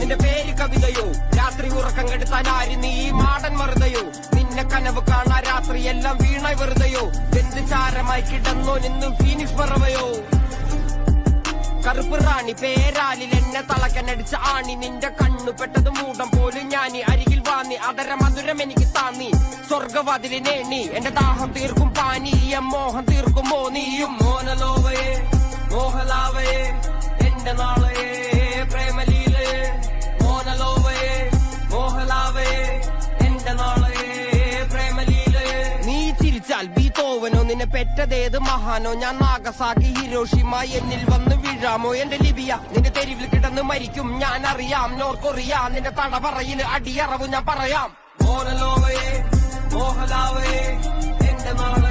നിന്റെ പേര് കവിതയോ രാത്രി ഉറക്കം കെടുത്താൻ ആര് നീ മാടൻ മറുതയോ നിന്നെ കനവ് കാണാ രാത്രി എല്ലാം വീണ വെറുതെയോ എന്ത് ചാരമായി കിടന്നോ നിന്നും ഫീനിക്സ് പറവയോ കറുപ്പ് റാണി പേരാലിൽ എന്നെ തളക്കനടിച്ച ആണി നിന്റെ കണ്ണു പെട്ടത് മൂടം പോലും ഞാനി അരികിൽ വാന്നി അതര മധുരം എനിക്ക് താന്നി സ്വർഗവാതിലിനേണി എന്റെ ദാഹം തീർക്കും പാനി മോഹം തീർക്കുമോ നീയും മോനലോവയെ മോഹലാവയെ എന്റെ നാളയെ പ്രേമലീലയെ മോനലോവയെ മോഹലാവയെ എന്റെ നാളയെ പ്രേമലീലയെ നീ ചിരിച്ചാൽ ബീതോവനോ നിന്നെ പെറ്റതേത് മഹാനോ ഞാൻ നാഗസാക്കി ഹിരോഷിമ എന്നിൽ വന്ന് വീഴാമോ എന്റെ ലിബിയ നിന്റെ തെരുവിൽ കിടന്ന് മരിക്കും ഞാൻ അറിയാം നോർത്ത് കൊറിയ നിന്റെ തടവറയിൽ അടിയറവ് ഞാൻ പറയാം മോനലോവയെ മോഹലാവയെ എന്റെ നാളെ